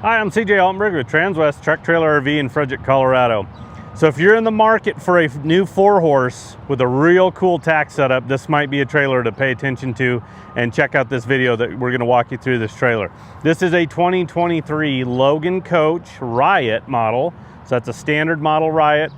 Hi, I'm CJ Altenberg with Transwest Truck Trailer RV in Frederick, Colorado. So if you're in the market for a new 4-horse with a real cool tack setup, this might be a trailer to pay attention to, and check out this video that we're gonna walk you through this trailer. This is a 2023 Logan Coach Riot model. So that's a standard model Riot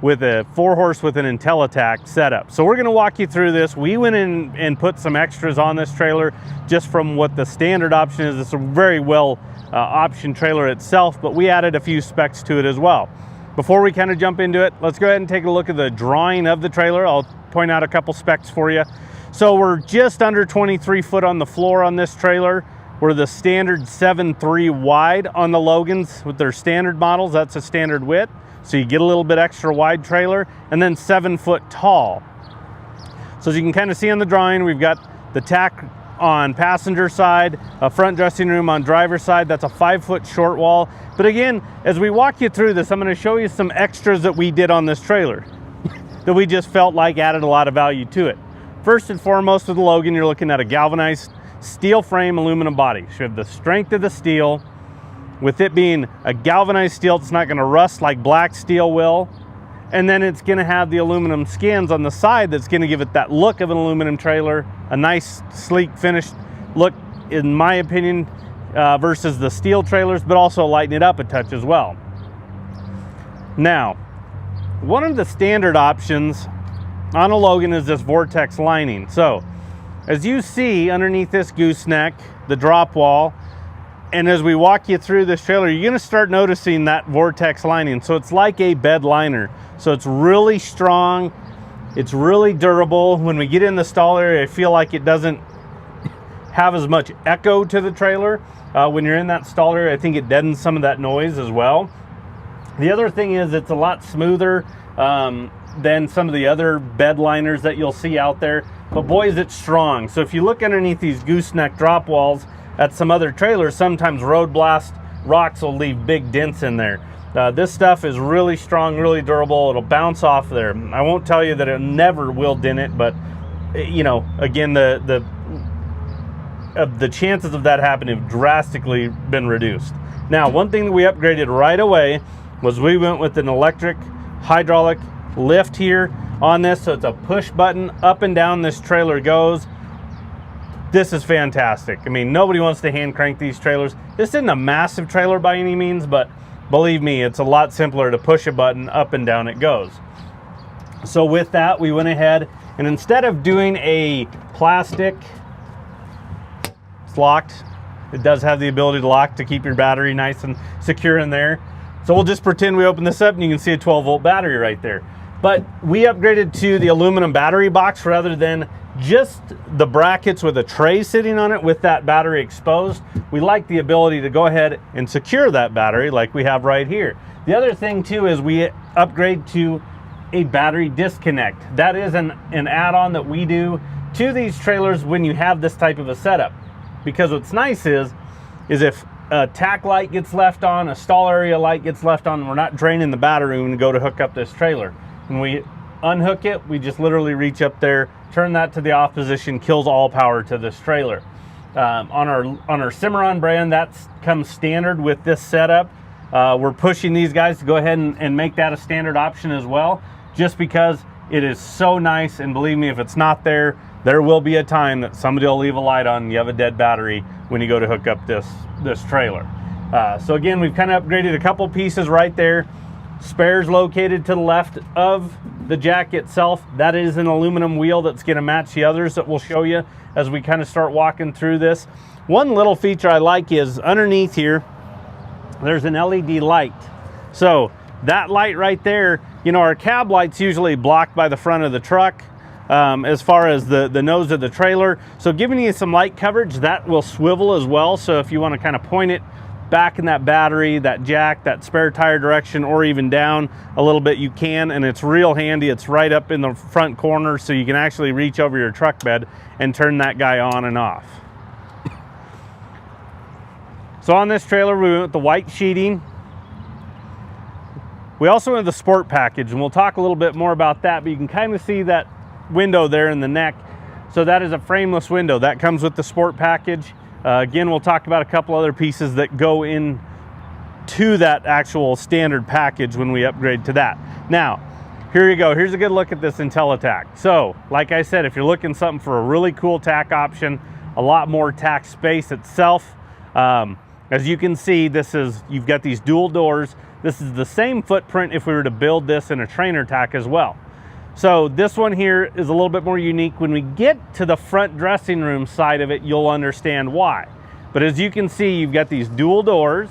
with a 4-horse with an Intellitec setup. So we're gonna walk you through this. We went in and put some extras on this trailer just from what the standard option is. It's a very well option trailer itself, but we added a few specs to it as well. Before we kind of jump into it, let's go ahead and take a look at the drawing of the trailer. I'll point out a couple specs for you. So we're just under 23 foot on the floor on this trailer. We're the standard 7.3 wide on the Logans with their standard models. That's a standard width. So you get a little bit extra wide trailer, and then 7 foot tall. So as you can kind of see on the drawing, we've got the Tack on passenger side, a front dressing room on driver's side. That's a 5 foot short wall. But again, as we walk you through this, I'm going to show you some extras that we did on this trailer that we just felt like added a lot of value to it. First and foremost with the Logan, you're looking at a galvanized steel frame aluminum body. So you have the strength of the steel. With it being a galvanized steel, it's not going to rust like black steel will. And then it's going to have the aluminum skins on the side that's going to give it that look of an aluminum trailer, a nice, sleek, finished look, in my opinion, versus the steel trailers, but also lighten it up a touch as well. Now, one of the standard options on a Logan is this Vortex lining. So, as you see underneath this gooseneck, the drop wall, and as we walk you through this trailer, you're gonna start noticing that Vortex lining. So it's like a bed liner. So it's really strong, it's really durable. When we get in the stall area, I feel like it doesn't have as much echo to the trailer. When you're in that stall area, I think it deadens some of that noise as well. The other thing is it's a lot smoother than some of the other bed liners that you'll see out there. But boy, is it strong. So if you look underneath these gooseneck drop walls at some other trailers, sometimes road blast rocks will leave big dents in there. This stuff is really strong, really durable. It'll bounce off there. I won't tell you that it never will dent it, but you know, again, the chances of that happening have drastically been reduced. Now, one thing that we upgraded right away was we went with an electric hydraulic lift here on this. So it's a push button, up and down this trailer goes. This is fantastic. I mean, nobody wants to hand crank these trailers. This isn't a massive trailer by any means, but believe me, it's a lot simpler to push a button, up and down it goes. So with that, we went ahead and instead of doing a plastic, it's locked. It does have the ability to lock to keep your battery nice and secure in there. So we'll just pretend we open this up and you can see a 12-volt battery right there. But we upgraded to the aluminum battery box rather than just the brackets with a tray sitting on it with that battery exposed. We like the ability to go ahead and secure that battery like we have right here. The other thing too is we upgrade to a battery disconnect. That is an add-on that we do to these trailers when you have this type of a setup. Because what's nice is if a tack light gets left on, a stall area light gets left on, we're not draining the battery when we go to hook up this trailer. When we unhook it, we just literally reach up there, turn that to the off position, kills all power to this trailer. On our Cimarron brand, that comes standard with this setup. We're pushing these guys to go ahead and make that a standard option as well, just because it is so nice. And believe me, if it's not there, there will be a time that somebody will leave a light on and you have a dead battery when you go to hook up this trailer. So again, we've kind of upgraded a couple pieces right there. Spares located to the left of the jack itself. That is an aluminum wheel that's going to match the others that we'll show you as we kind of start walking through this. One little feature I like is underneath here, there's an LED light. So that light right there, you know, our cab light's usually blocked by the front of the truck as far as the nose of the trailer. So giving you some light coverage, that will swivel as well. So if you want to kind of point it back in that battery, that jack, that spare tire direction, or even down a little bit, you can, and it's real handy. It's right up in the front corner, so you can actually reach over your truck bed and turn that guy on and off. So on this trailer, we went with the white sheeting. We also went with the sport package, and we'll talk a little bit more about that, but you can kind of see that window there in the neck. So that is a frameless window that comes with the sport package. Again, we'll talk about a couple other pieces that go in to that actual standard package when we upgrade to that. Now, here you go. Here's a good look at this Intellitec. So, like I said, if you're looking something for a really cool tack option, a lot more tack space itself. As you can see, you've got these dual doors. This is the same footprint if we were to build this in a trainer tack as well. So this one here is a little bit more unique. When we get to the front dressing room side of it, you'll understand why. But as you can see, you've got these dual doors.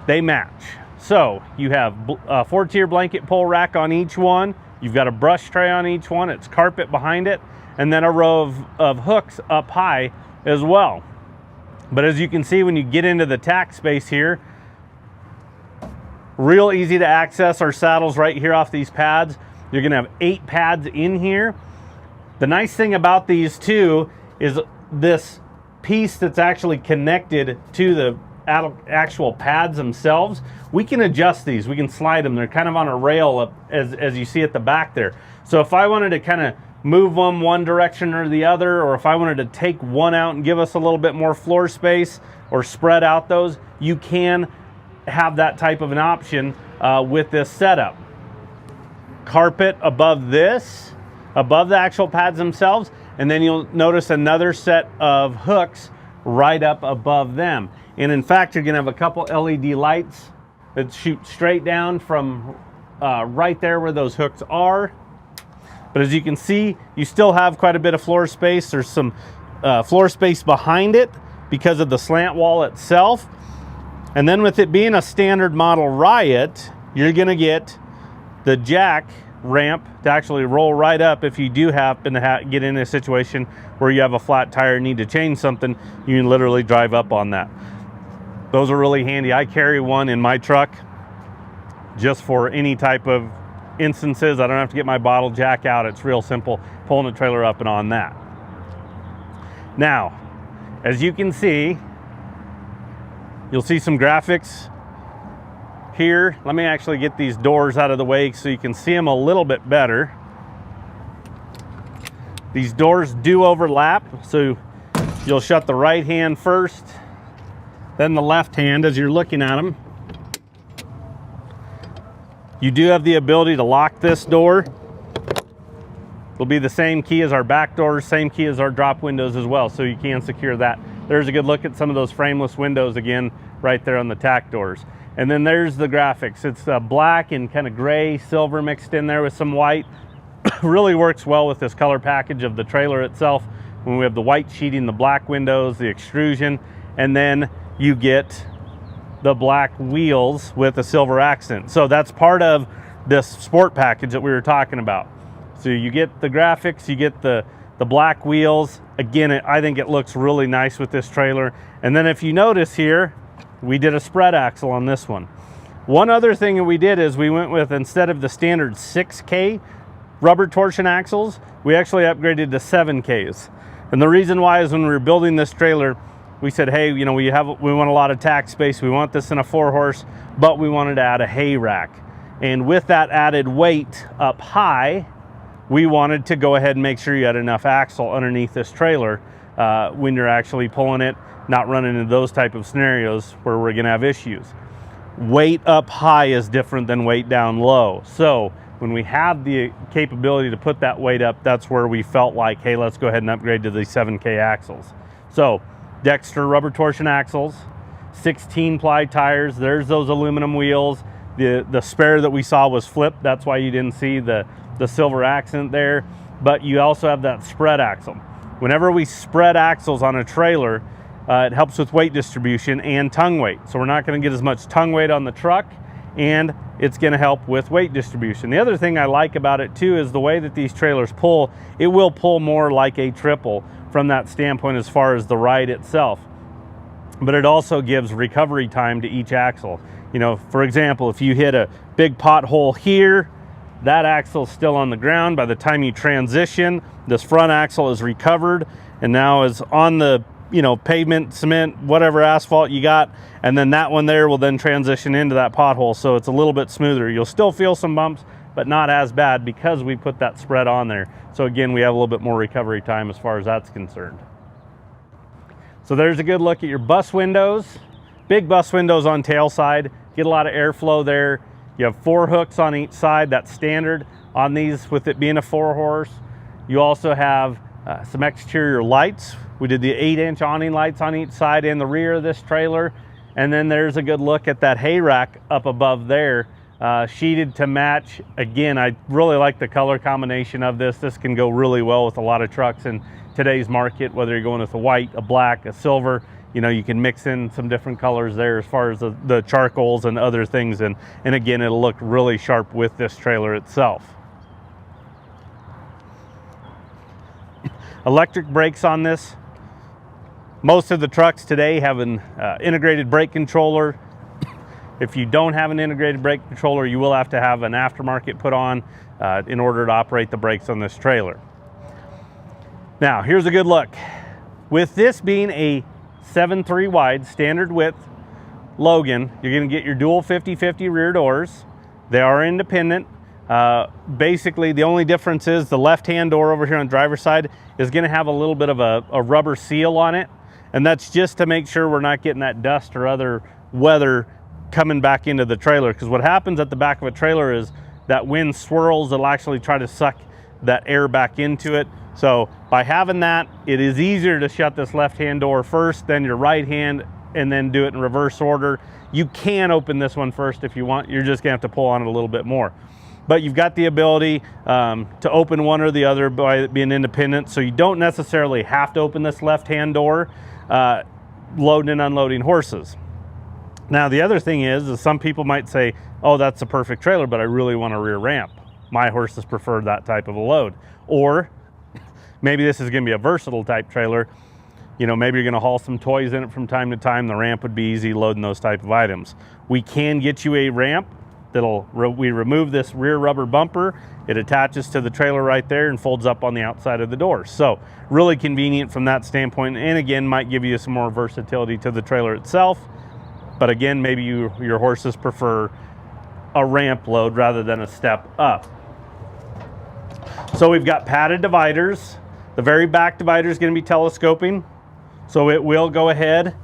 They match. So you have a 4-tier blanket pole rack on each one. You've got a brush tray on each one. It's carpet behind it. And then a row of hooks up high as well. But as you can see, when you get into the tack space here, real easy to access our saddles right here off these pads. You're gonna have 8 pads in here. The nice thing about these too is this piece that's actually connected to the actual pads themselves. We can adjust these, we can slide them. They're kind of on a rail up as you see at the back there. So if I wanted to kind of move them one direction or the other, or if I wanted to take one out and give us a little bit more floor space or spread out those, you can have that type of an option with this setup. Carpet above this, above the actual pads themselves, and then you'll notice another set of hooks right up above them. And in fact, you're gonna have a couple LED lights that shoot straight down from right there where those hooks are. But as you can see, you still have quite a bit of floor space. There's some floor space behind it because of the slant wall itself. And then with it being a standard model Riot, you're gonna get the jack ramp to actually roll right up if you do happen to get in a situation where you have a flat tire and need to change something. You can literally drive up on that. Those are really handy. I carry one in my truck just for any type of instances. I don't have to get my bottle jack out. It's real simple, pulling the trailer up and on that. Now, as you can see, you'll see some graphics here. Let me actually get these doors out of the way so you can see them a little bit better. These doors do overlap, so you'll shut the right hand first, then the left hand as you're looking at them. You do have the ability to lock this door. It'll be the same key as our back doors, same key as our drop windows as well, so you can secure that. There's a good look at some of those frameless windows again, right there on the tack doors. And then there's the graphics. It's black and kind of gray, silver mixed in there with some white. Really works well with this color package of the trailer itself. When we have the white sheeting, the black windows, the extrusion, and then you get the black wheels with a silver accent. So that's part of this sport package that we were talking about. So you get the graphics, you get the black wheels. Again, I think it looks really nice with this trailer. And then if you notice here, we did a spread axle on this one. One other thing that we did is we went with, instead of the standard 6K rubber torsion axles, we actually upgraded to 7Ks. And the reason why is when we were building this trailer, we said, hey, you know, we want a lot of tack space. We want this in a 4-horse, but we wanted to add a hay rack. And with that added weight up high, we wanted to go ahead and make sure you had enough axle underneath this trailer when you're actually pulling it, not running into those type of scenarios where we're gonna have issues. Weight up high is different than weight down low. So when we have the capability to put that weight up, that's where we felt like, hey, let's go ahead and upgrade to these 7K axles. So Dexter rubber torsion axles, 16 ply tires, there's those aluminum wheels. The spare that we saw was flipped, that's why you didn't see the silver accent there, but you also have that spread axle. Whenever we spread axles on a trailer, it helps with weight distribution and tongue weight. So we're not gonna get as much tongue weight on the truck, and it's gonna help with weight distribution. The other thing I like about it too is the way that these trailers pull. It will pull more like a triple from that standpoint as far as the ride itself. But it also gives recovery time to each axle. You know, for example, if you hit a big pothole here, that axle is still on the ground. By the time you transition, this front axle is recovered and now is on the, you know, pavement, cement, whatever asphalt you got, and then that one there will then transition into that pothole, so it's a little bit smoother. You'll still feel some bumps, but not as bad because we put that spread on there. So again, we have a little bit more recovery time as far as that's concerned. So there's a good look at your bus windows. Big bus windows on tail side, get a lot of airflow there. You have 4 hooks on each side, that's standard on these with it being a 4-horse. You also have some exterior lights. We did the 8-inch awning lights on each side and the rear of this trailer. And then there's a good look at that hay rack up above there, sheeted to match. Again, I really like the color combination of this. This can go really well with a lot of trucks in today's market, whether you're going with a white, a black, a silver. You know, you can mix in some different colors there as far as the charcoals and other things. And again, it'll look really sharp with this trailer itself. Electric brakes on this. Most of the trucks today have an integrated brake controller. If you don't have an integrated brake controller, you will have to have an aftermarket put on in order to operate the brakes on this trailer. Now, here's a good look. With this being a 7.3 wide standard width Logan, you're going to get your dual 50/50 rear doors. They are independent. Basically, the only difference is the left-hand door over here on the driver's side is going to have a little bit of a rubber seal on it, and that's just to make sure we're not getting that dust or other weather coming back into the trailer. Because what happens at the back of a trailer is that wind swirls, it'll actually try to suck that air back into it. So by having that, it is easier to shut this left-hand door first, then your right hand, and then do it in reverse order. You can open this one first if you want. You're just gonna have to pull on it a little bit more. But you've got the ability to open one or the other by it being independent, so you don't necessarily have to open this left-hand door loading and unloading horses. Now, the other thing is some people might say, oh, that's a perfect trailer, but I really want a rear ramp. My horses prefer that type of a load. Or maybe this is gonna be a versatile type trailer. You know, maybe you're gonna haul some toys in it from time to time. The ramp would be easy loading those type of items. We can get you a ramp we remove this rear rubber bumper. It attaches to the trailer right there and folds up on the outside of the door. So really convenient from that standpoint. And again, might give you some more versatility to the trailer itself. But again, maybe your horses prefer a ramp load rather than a step up. So we've got padded dividers. The very back divider is going to be telescoping. So it will go ahead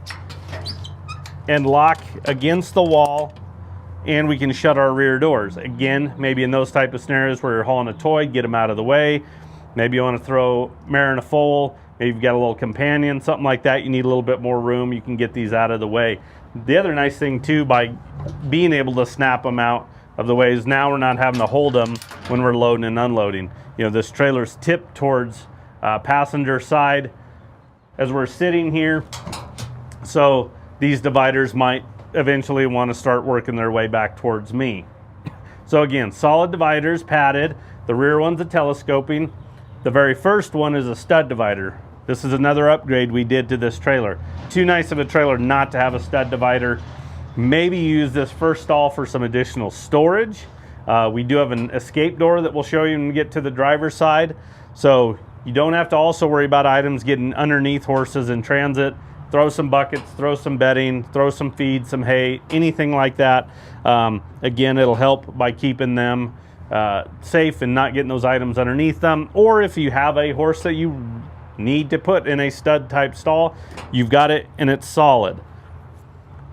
and lock against the wall, and we can shut our rear doors. Again, maybe in those type of scenarios where you're hauling a toy, get them out of the way. Maybe you want to throw mare in a foal. Maybe you've got a little companion, something like that. You need a little bit more room. You can get these out of the way. The other nice thing too, by being able to snap them out of the way, is now we're not having to hold them when we're loading and unloading. You know, this trailer's tipped towards passenger side as we're sitting here. So these dividers might eventually want to start working their way back towards me. So again, solid dividers, padded. The rear one's a telescoping. The very first one is a stud divider. This is another upgrade we did to this trailer. Too nice of a trailer not to have a stud divider. Maybe use this first stall for some additional storage. We do have an escape door that we'll show you when we get to the driver's side. So you don't have to also worry about items getting underneath horses in transit. Throw some buckets, throw some bedding, throw some feed, some hay, anything like that. Again, it'll help by keeping them safe and not getting those items underneath them. Or if you have a horse that you need to put in a stud type stall, you've got it and it's solid.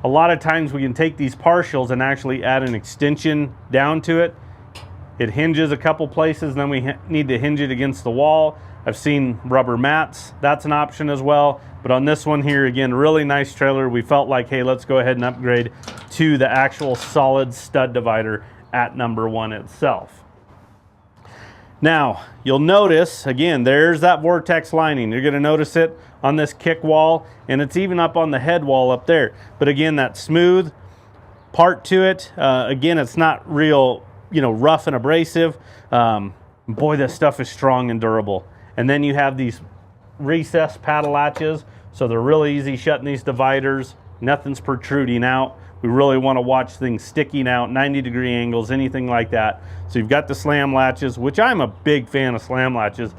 A lot of times we can take these partials and actually add an extension down to it. It hinges a couple places, and then we need to hinge it against the wall. I've seen rubber mats, that's an option as well. But on this one here, again, really nice trailer. We felt like, hey, let's go ahead and upgrade to the actual solid stud divider at number 1 itself. Now, you'll notice, again, there's that vortex lining. You're gonna notice it on this kick wall, and it's even up on the head wall up there. But again, that smooth part to it, again, it's not real, you know, rough and abrasive. Boy, this stuff is strong and durable. And then you have these recessed paddle latches, so they're really easy shutting these dividers. Nothing's protruding out. We really want to watch things sticking out, 90-degree angles, anything like that. So you've got the slam latches, which I'm a big fan of slam latches,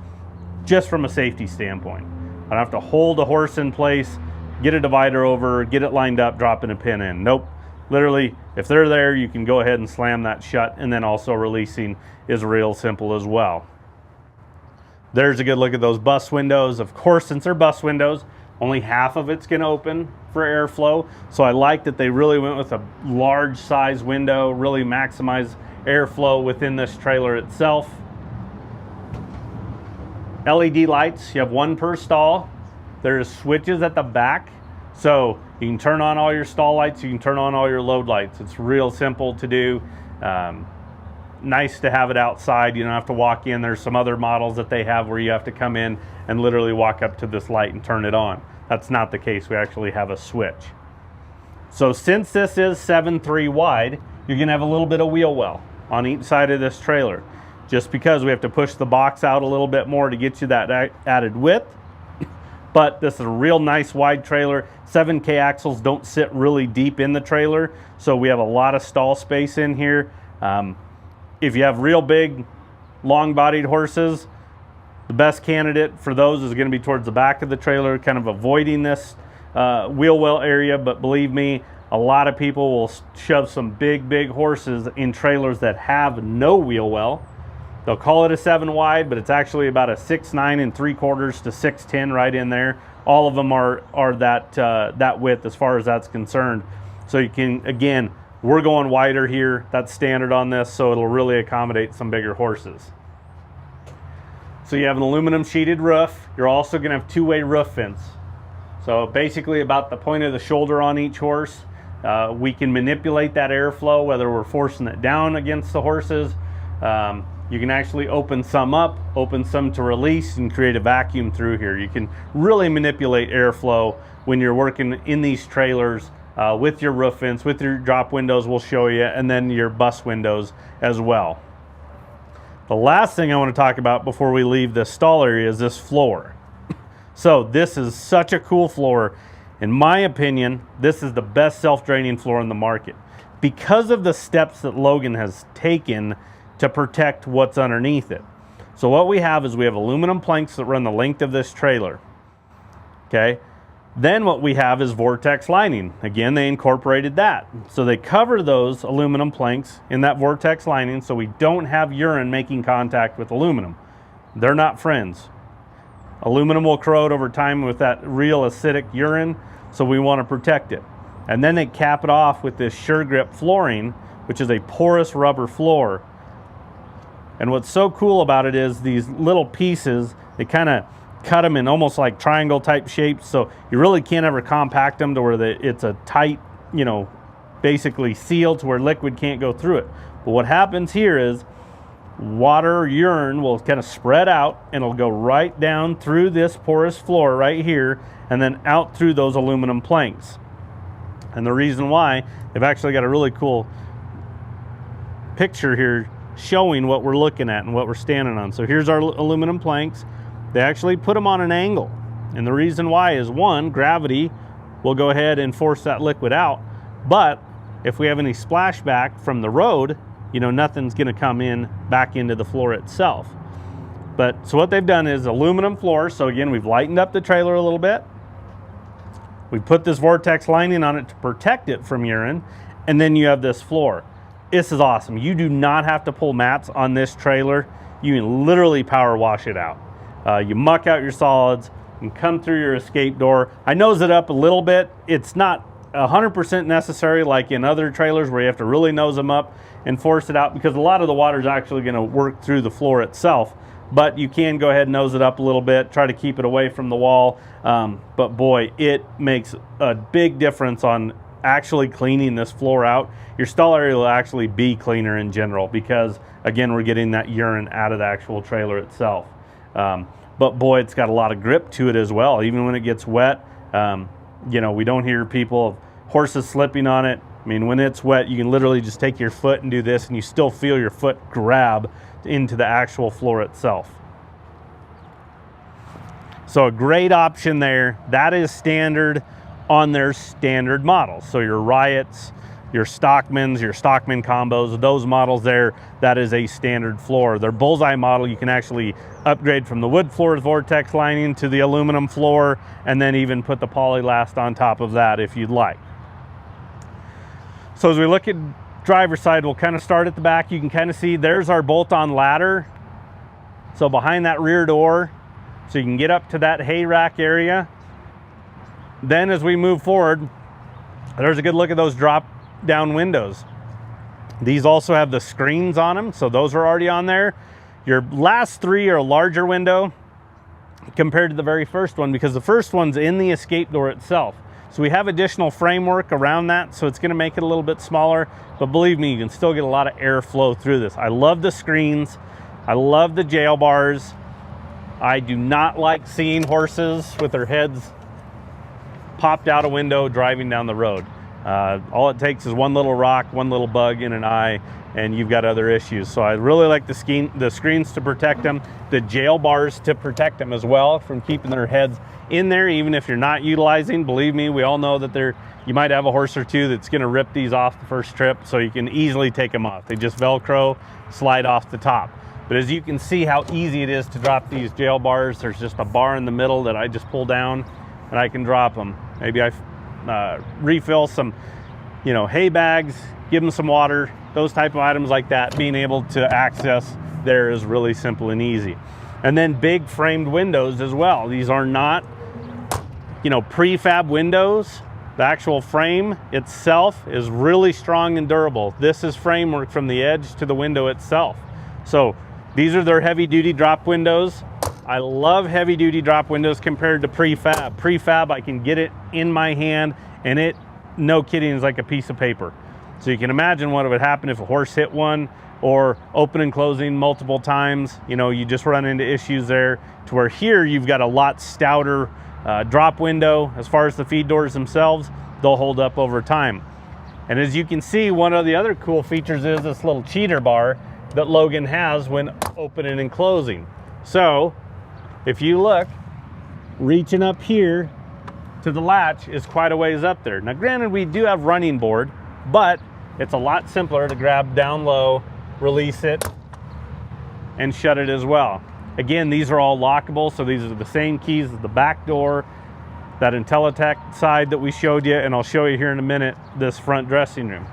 just from a safety standpoint. I don't have to hold a horse in place, get a divider over, get it lined up, dropping a pin in. Nope. Literally, if they're there, you can go ahead and slam that shut, and then also releasing is real simple as well. There's a good look at those bus windows. Of course, since they're bus windows, only half of it's going to open for airflow. So I like that they really went with a large size window, really maximize airflow within this trailer itself. LED lights, you have one per stall. There's switches at the back, so you can turn on all your stall lights, you can turn on all your load lights. It's real simple to do. Nice to have it outside. You don't have to walk in. There's some other models that they have where you have to come in and literally walk up to this light and turn it on. That's not the case. We actually have a switch. So since this is 7.3 wide, you're going to have a little bit of wheel well on each side of this trailer, just because we have to push the box out a little bit more to get you that added width. But this is a real nice wide trailer. 7K axles don't sit really deep in the trailer, so we have a lot of stall space in here. If you have real big, long-bodied horses, the best candidate for those is going to be towards the back of the trailer, kind of avoiding this wheel well area. But believe me, a lot of people will shove some big horses in trailers that have no wheel well. They'll call it a 7 wide, but it's actually about a 6'9 3/4 to 6'10 right in there. All of them are that width as far as that's concerned. So you can, again, we're going wider here. That's standard on this, so it'll really accommodate some bigger horses. So you have an aluminum sheeted roof. You're also going to have two-way roof fence. So basically about the point of the shoulder on each horse. We can manipulate that airflow, whether we're forcing it down against the horses. You can actually open some up, open some to release, and create a vacuum through here. You can really manipulate airflow when you're working in these trailers with your roof vents, with your drop windows we'll show you, and then your bus windows as well. The last thing I want to talk about before we leave this stall area is this floor. So this is such a cool floor. In my opinion, this is the best self-draining floor in the market because of the steps that Logan has taken to protect what's underneath it. So what we have is we have aluminum planks that run the length of this trailer. Okay. Then what we have is vortex lining. Again, they incorporated that. So they cover those aluminum planks in that vortex lining so we don't have urine making contact with aluminum. They're not friends. Aluminum will corrode over time with that real acidic urine, so we want to protect it. And then they cap it off with this Sure Grip flooring, which is a porous rubber floor. And what's so cool about it is these little pieces, they kind of cut them in almost like triangle type shapes, so you really can't ever compact them to where it's a tight, you know, basically sealed to where liquid can't go through it. But what happens here is water or urine will kind of spread out and it'll go right down through this porous floor right here and then out through those aluminum planks. And the reason why, they've actually got a really cool picture here showing what we're looking at and what we're standing on. So here's our aluminum planks. They actually put them on an angle, and the reason why is, one, gravity will go ahead and force that liquid out, but if we have any splashback from the road, you know, nothing's going to come in back into the floor itself. But so what they've done is aluminum floor. So again, we've lightened up the trailer a little bit. We put this vortex lining on it to protect it from urine, and then you have this floor. This is awesome. You do not have to pull mats on this trailer. You can literally power wash it out. You muck out your solids and come through your escape door. I nose it up a little bit. It's not 100% necessary like in other trailers where you have to really nose them up and force it out, because a lot of the water is actually going to work through the floor itself. But you can go ahead and nose it up a little bit, try to keep it away from the wall. But boy, it makes a big difference on actually cleaning this floor out. Your stall area will actually be cleaner in general because, again, we're getting that urine out of the actual trailer itself. But boy, it's got a lot of grip to it as well. Even when it gets wet, you know, we don't hear people of horses slipping on it. I mean, when it's wet, you can literally just take your foot and do this, and you still feel your foot grab into the actual floor itself. So a great option there. That is standard on their standard models. So your Riots, your Stockmans, your Stockman combos, those models there, that is a standard floor. Their Bullseye model, you can actually upgrade from the wood floor vortex lining to the aluminum floor, and then even put the polylast on top of that if you'd like. So as we look at driver's side, we'll kind of start at the back. You can kind of see there's our bolt-on ladder. So behind that rear door, so you can get up to that hay rack area. Then as we move forward, there's a good look at those drop down windows. These also have the screens on them, so those are already on there. Your last three are a larger window compared to the very first one, because the first one's in the escape door itself. So we have additional framework around that, so it's going to make it a little bit smaller, but believe me, you can still get a lot of airflow through this. I love the screens. I love the jail bars. I do not like seeing horses with their heads popped out a window driving down the road. All it takes is one little rock, one little bug in an eye, and you've got other issues. So I really like the screens to protect them, the jail bars to protect them as well from keeping their heads in there, even if you're not utilizing. Believe me, we all know that you might have a horse or two that's going to rip these off the first trip, so you can easily take them off. They just Velcro, slide off the top. But as you can see how easy it is to drop these jail bars, there's just a bar in the middle that I just pull down and I can drop them. Maybe I refill some, hay bags, give them some water, those type of items like that. Being able to access there is really simple and easy. And then big framed windows as well. These are not, prefab windows. The actual frame itself is really strong and durable. This is framework from the edge to the window itself. So these are their heavy duty drop windows. I love heavy duty drop windows compared to prefab. Prefab, I can get it in my hand and it, no kidding, is like a piece of paper. So you can imagine what would happen if a horse hit one, or open and closing multiple times. You just run into issues there, to where here you've got a lot stouter drop window. As far as the feed doors themselves, they'll hold up over time. And as you can see, one of the other cool features is this little cheater bar that Logan has when opening and closing. So if you look, reaching up here to the latch is quite a ways up there. Now granted, we do have running board, but it's a lot simpler to grab down low, release it, and shut it as well. Again, these are all lockable, so these are the same keys as the back door, that Intellitec side that we showed you, and I'll show you here in a minute this front dressing room.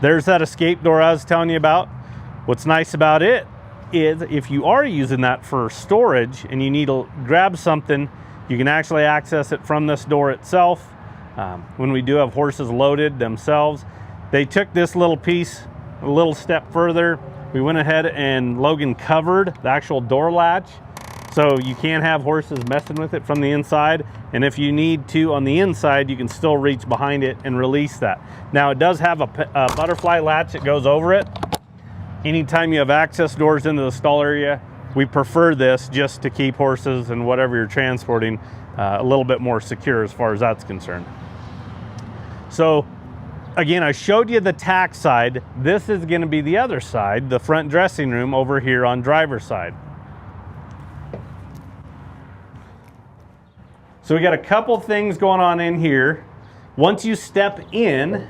There's that escape door I was telling you about. What's nice about it is if you are using that for storage and you need to grab something, you can actually access it from this door itself. When we do have horses loaded themselves, they took this little piece a little step further. We went ahead and Logan covered the actual door latch, so you can't have horses messing with it from the inside. And if you need to on the inside, you can still reach behind it and release that. Now it does have a butterfly latch that goes over it. Anytime you have access doors into the stall area, we prefer this just to keep horses and whatever you're transporting a little bit more secure as far as that's concerned. So again, I showed you the tack side. This is going to be the other side, the front dressing room over here on driver's side. So we got a couple things going on in here. Once you step in,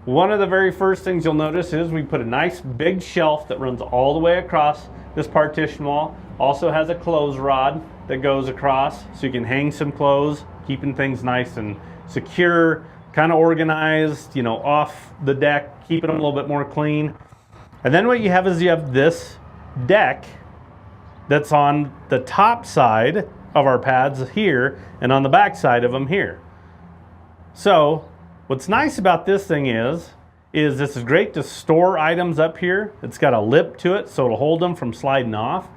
one of the very first things you'll notice is we put a nice big shelf that runs all the way across this partition wall. Also has a clothes rod that goes across, so you can hang some clothes, keeping things nice and secure, kind of organized, off the deck, keeping them a little bit more clean. And then what you have is you have this deck that's on the top side of our pads here and on the back side of them here. So what's nice about this thing is this is great to store items up here. It's got a lip to it, so it'll hold them from sliding off.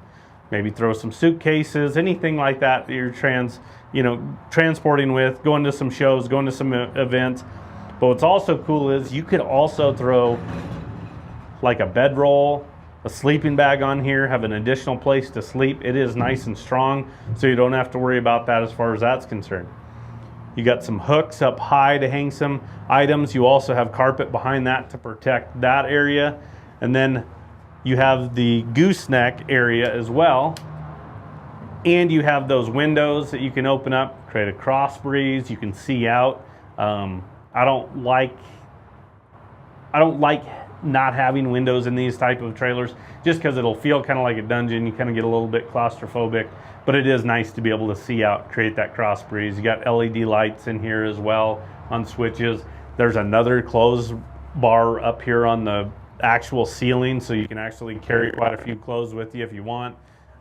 Maybe throw some suitcases, anything like that you're transporting with, going to some shows, going to some events. But what's also cool is you could also throw like a bedroll, a sleeping bag on here, have an additional place to sleep. It is nice and strong, so you don't have to worry about that as far as that's concerned. You got some hooks up high to hang some items. You also have carpet behind that to protect that area. And then you have the gooseneck area as well. And you have those windows that you can open up, create a cross breeze. You can see out. I don't like not having windows in these type of trailers, just because it'll feel kind of like a dungeon. You kind of get a little bit claustrophobic, but it is nice to be able to see out, create that cross breeze. You got LED lights in here as well on switches. There's another close bar up here on the actual ceiling, so you can actually carry quite a few clothes with you if you want.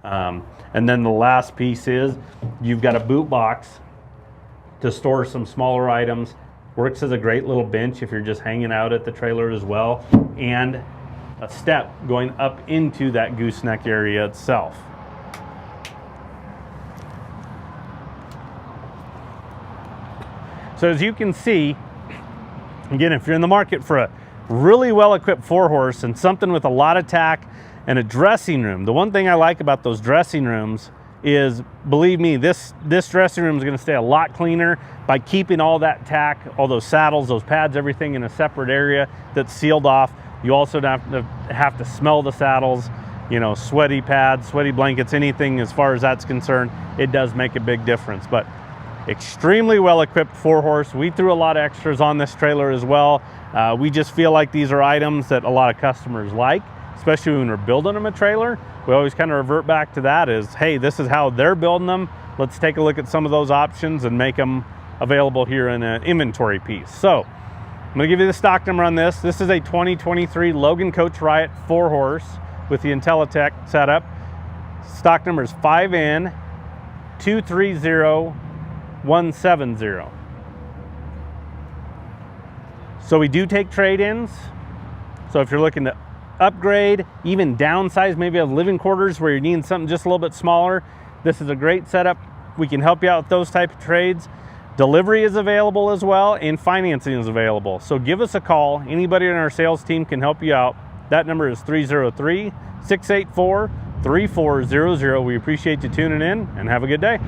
And then the last piece is you've got a boot box to store some smaller items. Works as a great little bench if you're just hanging out at the trailer as well, and a step going up into that gooseneck area itself. So as you can see, again, if you're in the market for a really well-equipped 4-horse and something with a lot of tack and a dressing room, the one thing I like about those dressing rooms is, believe me, this dressing room is going to stay a lot cleaner by keeping all that tack, all those saddles, those pads, everything in a separate area that's sealed off. You also don't have to smell the saddles, you know, sweaty pads, sweaty blankets, anything as far as that's concerned. It does make a big difference. But extremely well-equipped 4-horse. We threw a lot of extras on this trailer as well. We just feel like these are items that a lot of customers like, especially when we're building them a trailer. We always kind of revert back to that as, hey, this is how they're building them. Let's take a look at some of those options and make them available here in an inventory piece. So I'm going to give you the stock number on this. This is a 2023 Logan Coach Riot 4-horse with the Intellitec setup. Stock number is 5N230170. So we do take trade-ins. So if you're looking to upgrade, even downsize, maybe have living quarters where you're needing something just a little bit smaller, this is a great setup. We can help you out with those type of trades. Delivery is available as well, and financing is available. So give us a call. Anybody in our sales team can help you out. That number is 303-684-3400. We appreciate you tuning in, and have a good day.